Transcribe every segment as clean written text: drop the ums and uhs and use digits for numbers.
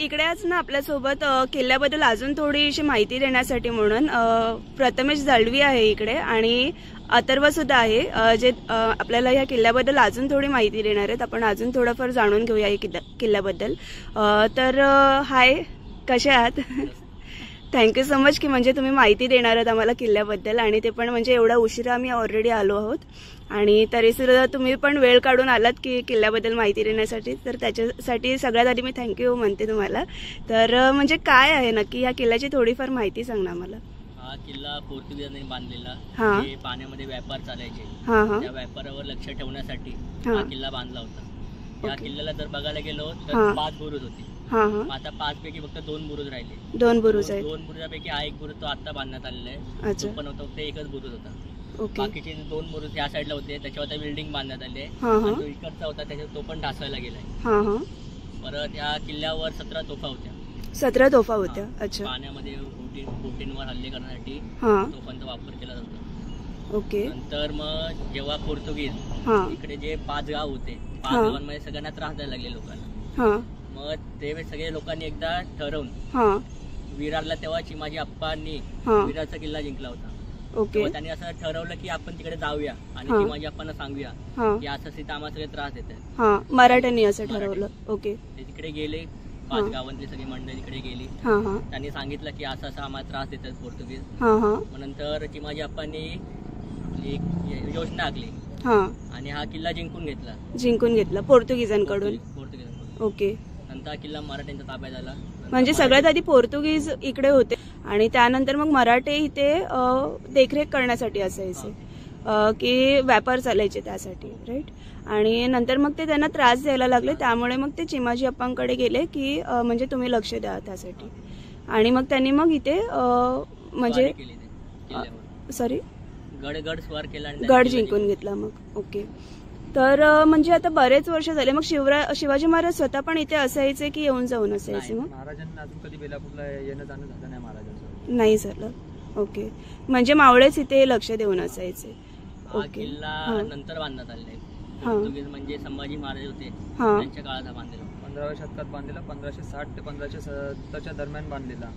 इकडेच ना आपल्यासोबत किल्ल्याबद्दल अजून थोडीशी माहिती देण्यासाठी म्हणून प्रथमेश जाळवी आहे इकडे आणि अथर्व सुद्धा आहे जे आपल्याला या किल्ल्याबद्दल अजून थोडी माहिती देणार आहेत। आपण अजून थोडंफार जाणून घेऊया या किल्ल्याबद्दल। तर हाय, कसे आहात? थँक्यू सो मच की म्हणजे तुम्ही माहिती देणार आहात आम्हाला किल्ल्याबद्दल आणि ते पण म्हणजे एवढा उशिरा आम्ही ऑलरेडी आलो आहोत आणि तरी सुद्धा तुम्ही पण वेळ काढून आलात की किल्ल्याबद्दल माहिती देण्यासाठी, तर त्याच्यासाठी सगळ्यात आधी मी थँक्यू म्हणते तुम्हाला। तर म्हणजे काय आहे नक्की या किल्ल्याची थोडीफार माहिती सांग ना आम्हाला। हा किल्ला पोर्तुगीजांनी बांधलेला, जे पाण्यामध्ये व्यापार चालायचे त्या व्यापारावर लक्ष ठेवण्यासाठी हा किल्ला बांधला होता। या किल्ल्याला जर बघायला गेलो तर 5 बुरुज होते। आता 5 पैकी फक्त 2 बुरुज राहिले। 2 बुरुज आहेत। 2 बुरुजापैकी हा एक बुरुज तो आता बांधण्यात आलेला आहे, तो पण होता फक्त एकच बुरुज होता। बाकीचे 2 बुरुज या साईडला होते, त्याच्यावर बिल्डिंग बांधण्यात आले। तो इकडचा होता त्याच्यावर तो पण ढासळला गेलाय। परत या किल्ल्यावर 17 तोफा होत्या। 17 तोफा होत्या। अच्छा। पाण्यामध्ये बोटींवर हल्ले करण्यासाठी तोफांचा वापर केला जातो। ओके। नंतर मग जेव्हा पोर्तुगीज इकडे जे 5 गाव होते, 5 गावांमध्ये सगळ्यांना त्रास द्यायला लागले लोकांना। मग ते सगळे लोकांनी एकदा ठरवून विरारला तेव्हा चिमाजी अप्पांनी विरारचा किल्ला जिंकला होता। ओके। त्यांनी असं ठरवलं की आपण तिकडे जाऊया आणि चिमाजी अप्पांना सांगूया की असं सीता आम्हाला सगळे त्रास देत आहे। मराठ्यांनी असं ठरवलं। ओके। ते तिकडे गेले, 5 गावांतली सगळी मंडळी तिकडे गेली। त्यांनी सांगितलं की असं असं आम्हाला त्रास देतात पोर्तुगीज। मग नंतर चिमाजी अप्पांनी एक योजना आखली आणि हा किल्ला जिंकून घेतला पोर्तुगीजांकडून। ओके। नंतर किल्ला मराठ्यांच्या ताब्यात आला। म्हणजे सगळ्यात आधी पोर्तुगीज इकडे होते आणि त्यानंतर मग मराठे इथे देखरेख करण्यासाठी असायचे की व्यापार चालायचे त्यासाठी, राईट। आणि नंतर मग ते त्यांना त्रास द्यायला लागले, त्यामुळे मग ते चिमाजी अप्पांकडे गेले की म्हणजे तुम्ही लक्ष द्या त्यासाठी। आणि मग त्यांनी मग इथे म्हणजे सॉरी गड स्वार केला, गड जिंकून घेतला मग। ओके। तर म्हणजे आता बरेच वर्ष झाले, मग शिवाजी महाराज स्वतः पण इथे असायचे की येऊन जाऊन असायचे? मग महाराजांना अजून कधी बेलापूरला येणं जाणं झालं नाही महाराजांचं? नाही झालं। ओके। म्हणजे मावळेच इथे लक्ष देऊन असायचे। ओके। किल्ला नंतर बांधण्यात आले। पोर्तुगीज म्हणजे संभाजी महाराज होते त्यांच्या काळात बांधलेला, 15व्या शतकात बांधलेला, 1560 ते 1570च्या दरम्यान बांधलेला।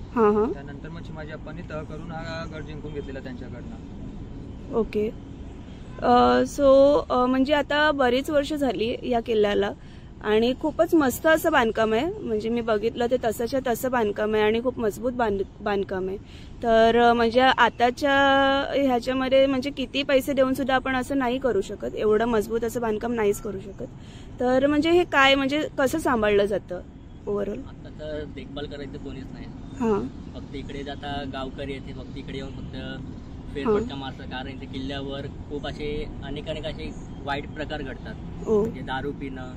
त्यानंतर मग चिमाजी अप्पांनी तह करून हा गड जिंकून घेतलेला त्यांच्याकडनं। ओके। सो म्हणजे आता बरीच वर्ष झाली या किल्ल्याला आणि खूपच मस्त असं बांधकाम आहे। म्हणजे मी बघितलं ते तसंच्या तसं बांधकाम आहे आणि खूप मजबूत बांधकाम आहे। तर म्हणजे आताच्या ह्याच्यामध्ये म्हणजे किती पैसे देऊन सुद्धा आपण असं नाही करू शकत, एवढं मजबूत असं बांधकाम नाहीच करू शकत। तर म्हणजे हे काय म्हणजे कसं सांभाळलं जातं ओव्हरऑल? आता तर देखभाल करायचं कोणीच नाही, फक्त इकडे जाता गावकरी येते, फक्त इकडे येऊन फक्त फेरफटका मारतात। कारण इथे किल्ल्यावर खूप असे अनेक असे वाईट प्रकार घडतात, म्हणजे दारू पिणं,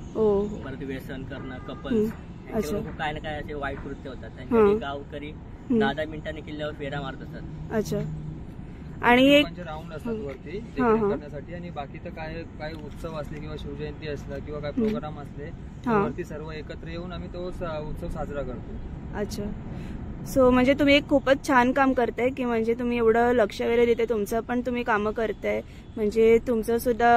परत व्यसन करणं, कपल, खूप काय ना काय असे वाईट कृत्य होतात। त्यांच्याकडे गावकरी 10-10 मिनिटांनी किल्ल्यावर फेरा मारत असतात। अच्छा। आणि एक राऊंड असतात वरती करण्यासाठी, आणि बाकी तर काय उत्सव असले किंवा शिवजयंती असला किंवा काय प्रोग्राम असले वरती सर्व एकत्र येऊन आम्ही तो उत्सव साजरा करतो। अच्छा। सो म्हणजे तुम्ही एक खूपच छान काम करताय की म्हणजे तुम्ही एवढं लक्ष वगैरे देते, तुमचं पण तुम्ही कामं करताय, म्हणजे तुमचं सुद्धा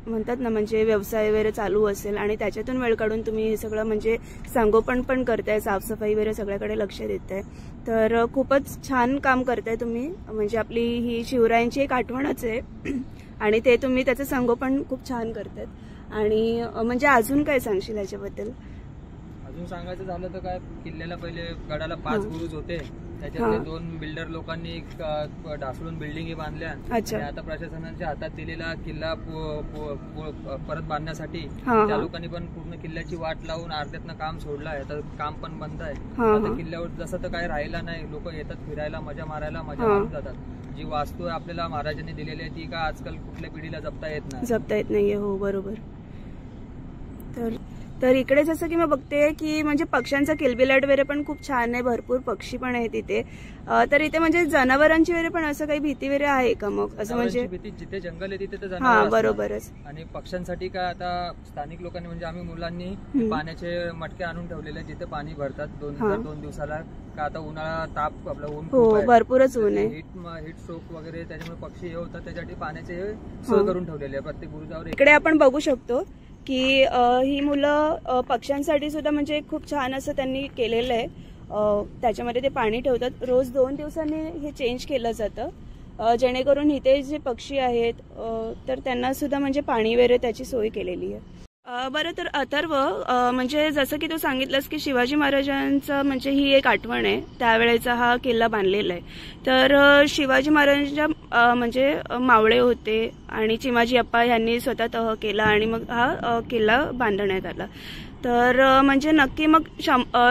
म्हणतात ना म्हणजे व्यवसाय वगैरे चालू असेल आणि त्याच्यातून वेळ काढून तुम्ही सगळं म्हणजे संगोपन पण करताय, साफसफाई वगैरे सगळ्याकडे लक्ष देताय। तर खूपच छान काम करताय तुम्ही, म्हणजे आपली ही शिवरायांची एक आठवणच आहे आणि ते तुम्ही त्याचं संगोपन खूप छान करतायत। आणि म्हणजे अजून काय सांगशील याच्याबद्दल? अजून सांगायचं झालं तर काय, किल्ल्याला पहिले गडाला 5 बुरुज होते, त्याच्यातले 2 बिल्डर लोकांनी ढासळून बिल्डिंग बांधल्या। आता प्रशासनाच्या हातात दिलेला किल्ला परत बांधण्यासाठी त्या लोकांनी पण पूर्ण किल्ल्याची वाट लावून अर्ध्यातनं काम सोडलं आहे, तर काम पण बंद आहे। आता किल्ल्यावर जसं तर काय राहिला नाही, लोक येतात फिरायला, मजा मारायला, मजा मारून जातात। जी वास्तू आपल्याला महाराजांनी दिलेली आहे ती का आजकाल कुठल्या पिढीला जपता येत नाहीये। हो बरोबर। तर इकडे जसं की मी बघते की म्हणजे पक्ष्यांचा किलबिलाट वगैरे पण खूप छान आहे, भरपूर पक्षी पण आहेत इथे। तर इथे म्हणजे जनावरांची वगैरे पण असं काही भीती वगैरे आहे का? मग असं म्हणजे जिथे जंगल आहे तिथे तर जनावर बरोबरच। आणि पक्ष्यांसाठी काय आता स्थानिक लोकांनी म्हणजे आम्ही मुलांनी पाण्याचे मटके आणून ठेवलेले, जिथे पाणी भरतात 2 दिवसाला, का आता उन्हाळा ताप आपला ऊन भरपूरच ऊन आहे, हिट स्ट्रोक वगैरे, त्याच्यामुळे पक्षी हे होतात, त्याच्यासाठी पाण्याचे सोय करून ठेवलेले आहे प्रत्येक बुरुजावर। इकडे आपण बघू शकतो की ही मुलं पक्ष्यांसाठी सुद्धा म्हणजे खूप छान असं त्यांनी केलेलं आहे. त्याच्यामध्ये ते पाणी ठेवतात, रोज 2 दिवसांनी हे चेंज केलं जातं, जेणेकरून इथे जे पक्षी आहेत तर त्यांना सुद्धा म्हणजे पाणी वगैरे त्याची सोय केलेली आहे. बरं, तर अथर्व, म्हणजे जसं की तू सांगितलंस की शिवाजी महाराजांचं म्हणजे ही एक आठवण आहे, त्यावेळेचा हा किल्ला बांधलेला आहे. तर शिवाजी महाराजांच्या म्हणजे मावळे होते आणि चिमाजी अप्पा यांनी स्वतः तह केला आणि मग हा किल्ला बांधण्यात आला. तर म्हणजे नक्की मग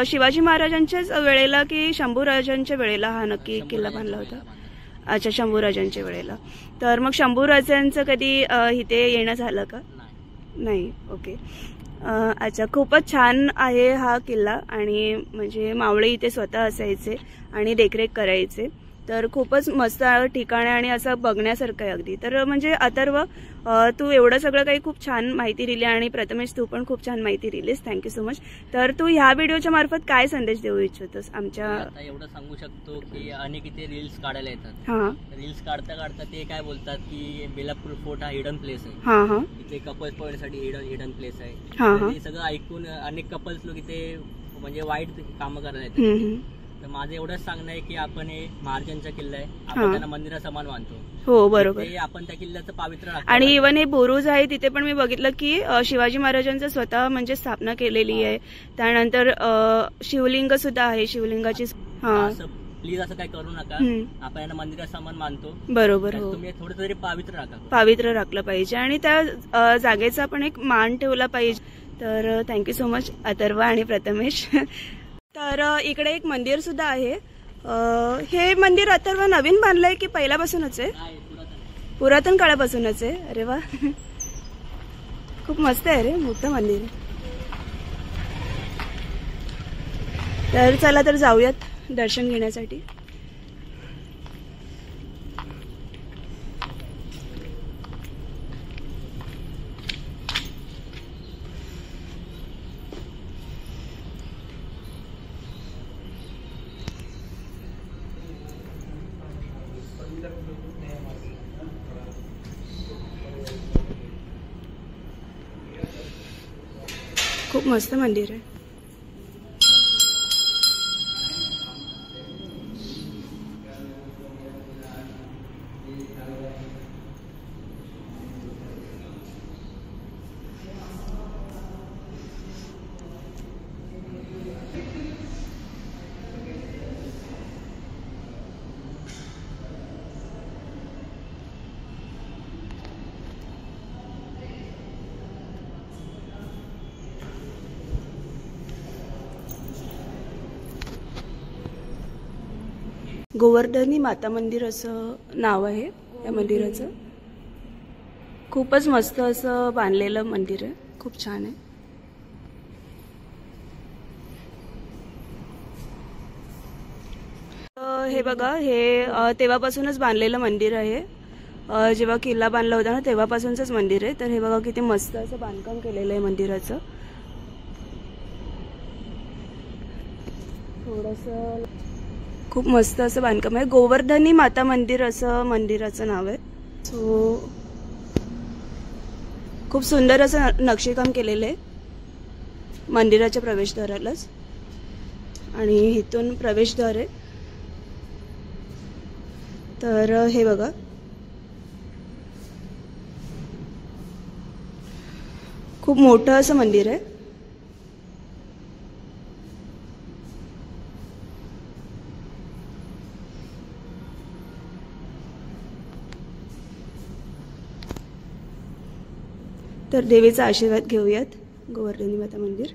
शिवाजी महाराजांच्याच वेळेला की शंभूराजांच्या वेळेला हा नक्की किल्ला बांधला होता? अच्छा, शंभूराजांच्या वेळेला. तर मग शंभूराजांचं कधी इथे येणं झालं का? नाही. ओके. अच्छा, खूपच छान आहे हा किल्ला आणि म्हणजे मावळे इथे स्वतः असायचे आणि देखरेख करायचे. तर खूपच मस्त ठिकाण आहे आणि असं बघण्यासारखं आहे अगदी. तर म्हणजे अथर्व, तू एवढं सगळं काही खूप छान माहिती दिली आणि प्रथमेश तू पण खूप छान माहिती दिलीस. Thank you so much. तर तू ह्या व्हिडिओच्या मार्फत काय संदेश देऊ इच्छितोस आमच्या? एवढं सांगू शकतो की अनेक इथे रील्स काढायला येतात. हां. रील्स काढता काढता ते काय बोलतात की बेलापूर फोर्ट हा हिडन प्लेस आहे. हां हां. इथे कपल्स पॉईंटसाठी हिडन प्लेस आहे. हां हां. हे सगळं ऐकून अनेक कपल्स लोक इथे म्हणजे वाईट कामं करायला येतात. तर माझं एवढंच सांगणं आहे की आपण हे महाराजांचा किल्ला आहे, आपण त्यांना मंदिरा समान मानतो. हो, बरोबर. आपण त्या किल्ल्याचं पावित्र्य राखतो. आणि इव्हन हे बुरुज आहे तिथे पण मी बघितलं की शिवाजी महाराजांचं स्वतः म्हणजे स्थापना केलेली आहे. त्यानंतर शिवलिंग सुद्धा आहे, शिवलिंगाची. प्लीज असं काय करू नका, आपण यांना मंदिरा समान मानतो. बरोबर. हो, तुम्ही थोडं तरी पावित्र्य राखलं पाहिजे आणि त्या जागेचा पण एक मान ठेवला पाहिजे. तर थँक्यू सो मच अथर्व आणि प्रथमेश. तर इकडे एक मंदिर सुद्धा आहे. हे मंदिर अथर्व नवीन बांधलंय की पहिल्यापासूनच आहे? पुरातन काळापासूनच आहे. अरे वा, खूप मस्त आहे रे, मोठं मंदिर आहे. तर चला तर जाऊयात दर्शन घेण्यासाठी. खूप मस्त मंदिर आहे. गोवर्धनी माता मंदिर असं नाव आहे या मंदिराचं. खूपच मस्त असं बांधलेलं मंदिर आहे, खूप छान आहे. हे बघा, हे तेव्हापासूनच बांधलेलं मंदिर आहे. जेव्हा किल्ला बांधला होता ना तेव्हापासूनच मंदिर आहे. तर हे बघा किती मस्त असं बांधकाम केलेलं आहे मंदिराचं. थोडंसं खूप मस्त असं बांधकाम आहे. गोवर्धनी माता मंदिर असं मंदिराचं नाव आहे. सो खूप सुंदर असं नक्षीकाम केलेलं आहे मंदिराच्या प्रवेशद्वारालाच. आणि इथून प्रवेशद्वार आहे. तर हे बघा, खूप मोठं असं मंदिर आहे. तर देवीचा आशीर्वाद घेऊयात. गोवर्धनी माता मंदिर.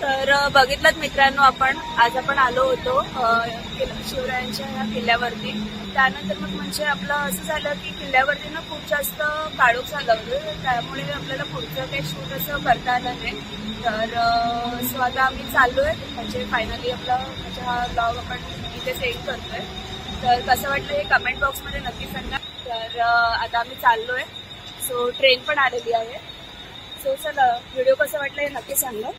तर बघितलं मित्रांनो, आज आपण आलो होतो शिवरायांच्या ह्या किल्ल्यावरती. त्यानंतर मग म्हणजे आपलं असं झालं की किल्ल्यावरती ना खूप जास्त काळोख झालं होतं, त्यामुळे आपल्याला पुढचं काही शूट असं करता आलं नाही. तर सो आता आम्ही चाललोय, म्हणजे फायनली आपला म्हणजे हा ब्लॉग आपण इथे सेंड करतोय. तर कसं वाटलं हे कमेंट बॉक्समध्ये नक्की सांगा. तर आता आम्ही चाललोय. सो ट्रेन पण आलेली आहे. सो चला, व्हिडिओ कसं वाटलं हे नक्की सांगा.